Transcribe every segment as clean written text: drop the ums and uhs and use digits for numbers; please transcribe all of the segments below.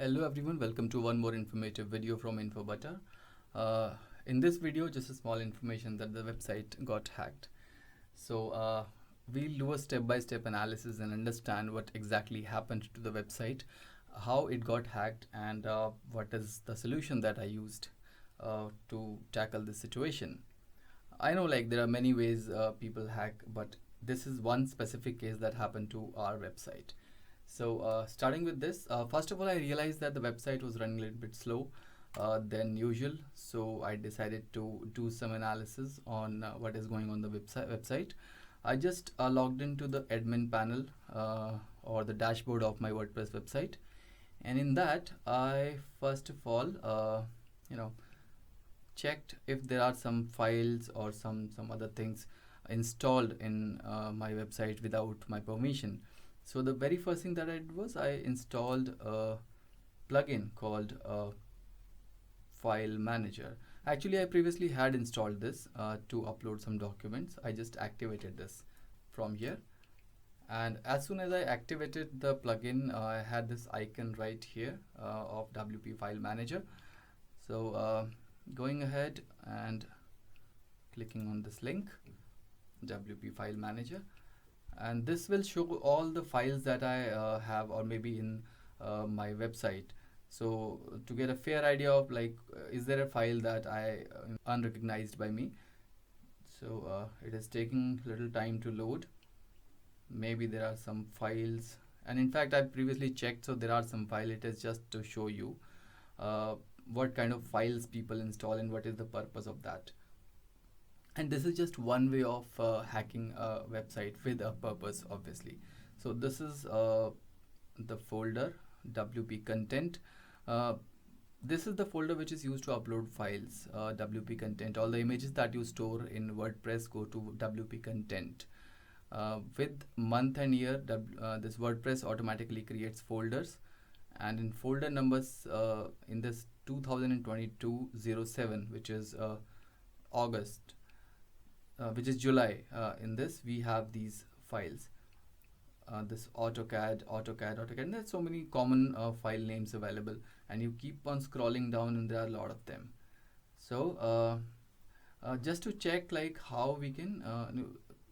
Hello everyone, welcome to one more informative video from InfoButter. In this video, just a small information that the website got hacked. So we'll do a step-by-step analysis and understand what exactly happened to the website, how it got hacked, and what is the solution that I used to tackle this situation. I know there are many ways people hack, but this is one specific case that happened to our website. So starting with this, first of all, I realized that the website was running a little bit slow than usual. So I decided to do some analysis on what is going on the website. I just logged into the admin panel or the dashboard of my WordPress website. And in that, I first of all, checked if there are some files or some other things installed in my website without my permission. So the very first thing that I did was I installed a plugin called File Manager. Actually, I previously had installed this to upload some documents. I just activated this from here. And as soon as I activated the plugin, I had this icon right here of WP File Manager. So going ahead and clicking on this link, WP File Manager, and this will show all the files that I have or maybe in my website. So to get a fair idea of is there a file that I unrecognized by me. So it is taking little time to load. Maybe there are some files, and in fact I previously checked, so there are some files. It is just to show you what kind of files people install and what is the purpose of that. And this is just one way of hacking a website with a purpose, obviously. So this is the folder WP content. This is the folder which is used to upload files, WP content. All the images that you store in WordPress go to WP content. With month and year, this WordPress automatically creates folders, and in folder numbers in this 2022-07, which is August, which is July, in this we have these files, this AutoCAD, and there's so many common file names available, and you keep on scrolling down and there are a lot of them. So just to check how we can,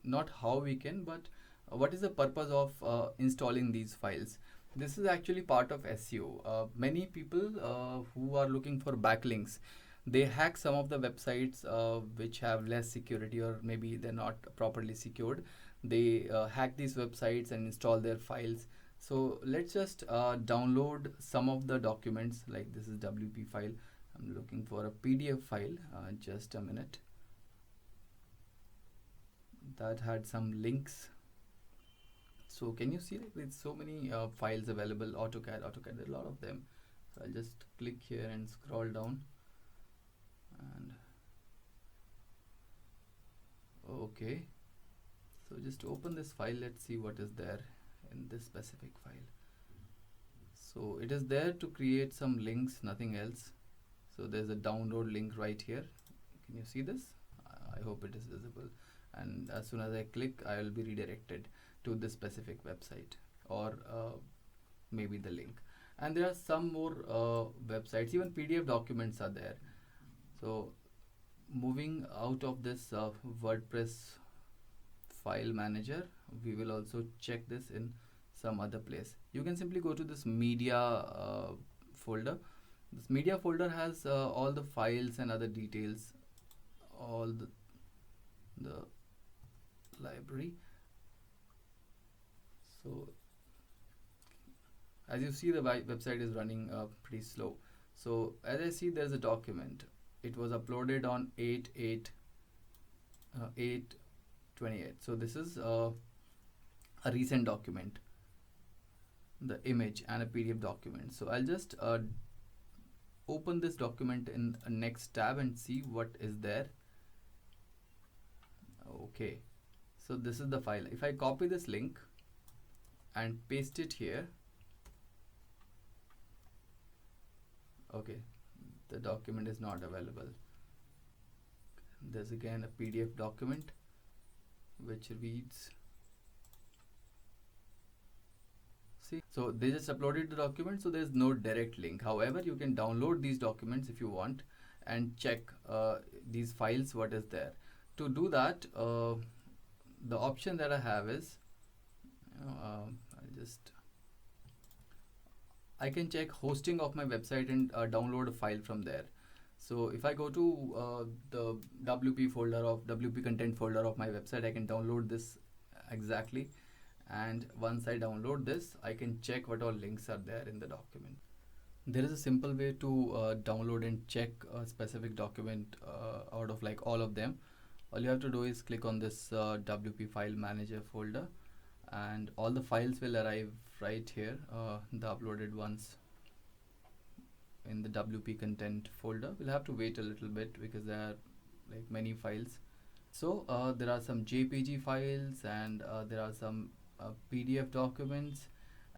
not how we can, but what is the purpose of installing these files. This is actually part of SEO. Many people who are looking for backlinks, they hack some of the websites which have less security, or maybe they're not properly secured. They hack these websites and install their files. So let's just download some of the documents. Like this is WP file. I'm looking for a PDF file. Just a minute. That had some links. So can you see with so many files available? AutoCAD, there are a lot of them. So I'll just click here and scroll down. And okay, so just open this file. Let's see what is there in this specific file. So it is there to create some links, nothing else. So there's a download link right here. Can you see this? I hope it is visible. And as soon as I click, I will be redirected to this specific website, or maybe the link. And there are some more websites, even PDF documents are there. So moving out of this WordPress file manager, we will also check this in some other place. You can simply go to this media folder. This media folder has all the files and other details, all the library. So as you see, the website is running pretty slow. So as I see, there's a document. It was uploaded on 8/8/28. So this is a recent document, the image and a PDF document. So I'll just open this document in a next tab and see what is there. Okay, so this is the file. If I copy this link and paste it here, okay, the document is not available. There's again a PDF document which reads, see, So they just uploaded the document, so there's no direct link. However, you can download these documents if you want and check these files what is there. To do that, the option that I have is I can check hosting of my website and download a file from there. So if I go to the WP folder of WP content folder of my website, I can download this exactly. And once I download this, I can check what all links are there in the document. There is a simple way to download and check a specific document out of like all of them. All you have to do is click on this WP file manager folder, and all the files will arrive right here, the uploaded ones in the WP content folder. We'll have to wait a little bit because there are like many files. So there are some JPG files and there are some PDF documents.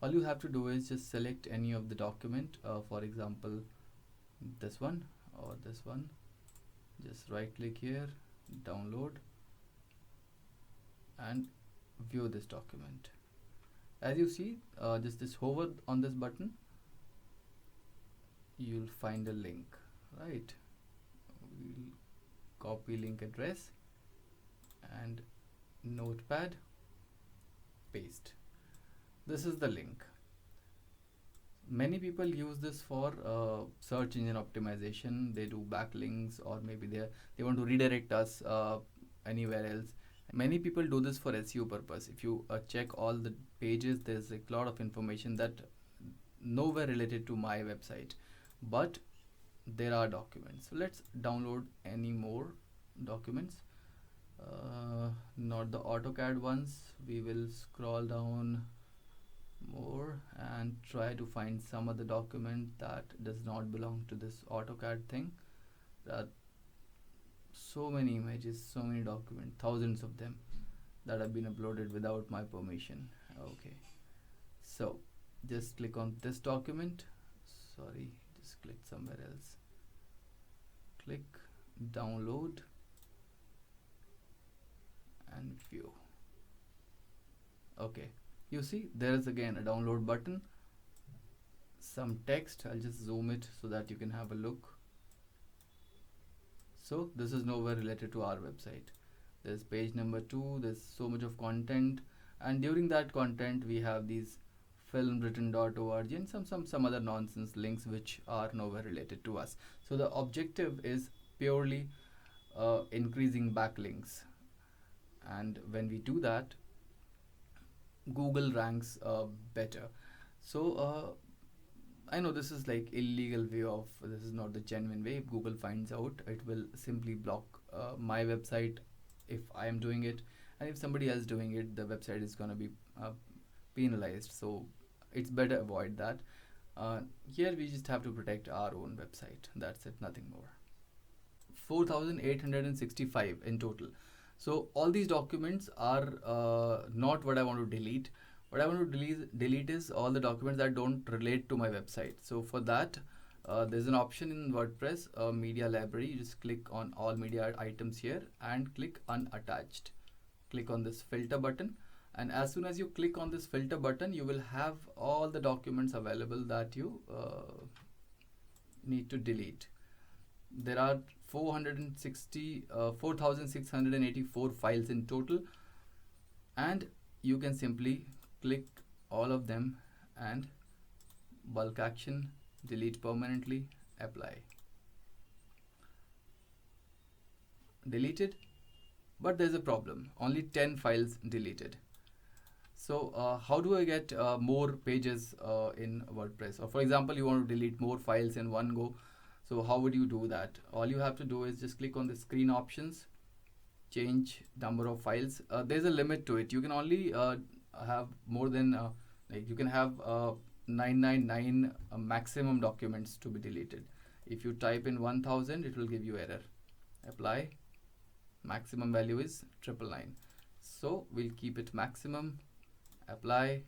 All you have to do is just select any of the document, for example this one or this one. Just right click here, download, and view this document. As you see, just hover on this button, you'll find a link, right? We'll copy link address and notepad, paste. This is the link. Many people use this for search engine optimization. They do backlinks, or maybe they want to redirect us anywhere else. Many people do this for SEO purpose. If you check all the pages, there's a lot of information that nowhere related to my website, but there are documents. So let's download any more documents. Not the AutoCAD ones. We will scroll down more and try to find some other document that does not belong to this AutoCAD thing. That so many images, so many documents, thousands of them that have been uploaded without my permission. Okay, so just click on this document. Sorry, just click somewhere else. Click download and view. Okay, you see there is again a download button, some text. I'll just zoom it so that you can have a look. So this is nowhere related to our website. There's page number 2, there's so much of content, and during that content we have these filmwritten.org and some other nonsense links which are nowhere related to us. So the objective is purely increasing backlinks, and when we do that, Google ranks better. So I know this is like illegal way of, this is not the genuine way. If Google finds out, it will simply block my website if I am doing it, and if somebody else doing it, the website is gonna be penalized. So it's better avoid that. Here we just have to protect our own website. That's it, nothing more. 4,865 in total. So all these documents are not what I want to delete. What I want to delete is all the documents that don't relate to my website. So for that, there's an option in WordPress, media library. You just click on all media items here and click unattached. Click on this filter button, and as soon as you click on this filter button, you will have all the documents available that you need to delete. There are 4,684 files in total, and you can simply click all of them and bulk action, delete permanently, apply. Deleted, but there's a problem, only 10 files deleted. So how do I get more pages in WordPress? Or for example, you want to delete more files in one go. So how would you do that? All you have to do is just click on the screen options, change number of files. There's a limit to it. You can only have more than like you can have 999 maximum documents to be deleted. If you type in 1000, it will give you error. Apply. Maximum value is 999. So we'll keep it maximum. Apply,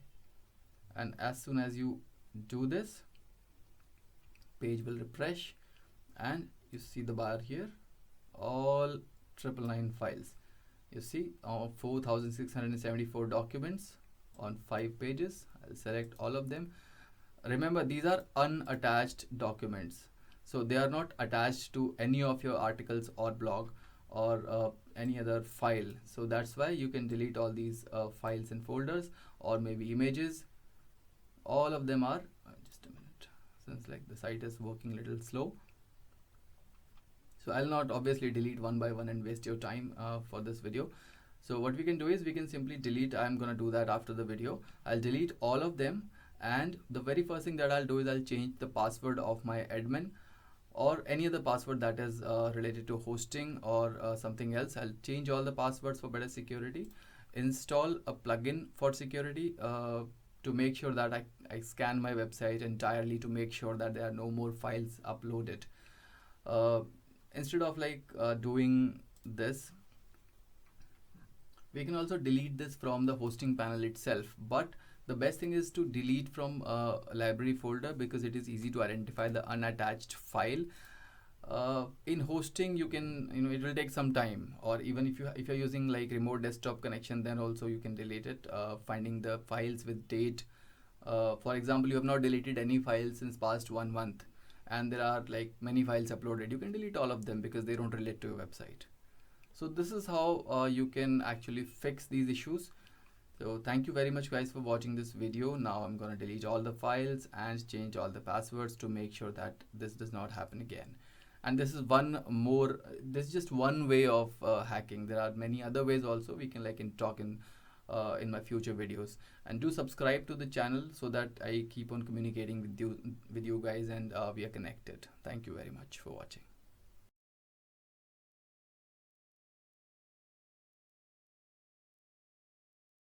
and as soon as you do this, page will refresh, and you see the bar here, all 999 files. You see 4,674 documents on 5 pages. I'll select all of them. Remember, these are unattached documents, so they are not attached to any of your articles or blog or any other file. So that's why you can delete all these files and folders, or maybe images. All of them are just a minute, since like the site is working a little slow, so I'll not obviously delete one by one and waste your time for this video. So what we can do is we can simply delete. I'm gonna do that after the video. I'll delete all of them, and the very first thing that I'll do is I'll change the password of my admin or any other password that is related to hosting or something else. I'll change all the passwords for better security. Install a plugin for security to make sure that I scan my website entirely to make sure that there are no more files uploaded. Instead of doing this, we can also delete this from the hosting panel itself, but the best thing is to delete from a library folder because it is easy to identify the unattached file. In hosting, you can, it will take some time, or even if you're using like remote desktop connection, then also you can delete it, finding the files with date. For example, you have not deleted any files since past 1 month and there are like many files uploaded. You can delete all of them because they don't relate to your website. So this is how you can actually fix these issues. So thank you very much guys for watching this video. Now I'm gonna delete all the files and change all the passwords to make sure that this does not happen again. And this is this is just one way of hacking. There are many other ways also. We can talk in my future videos. And do subscribe to the channel so that I keep on communicating with you guys, and we are connected. Thank you very much for watching.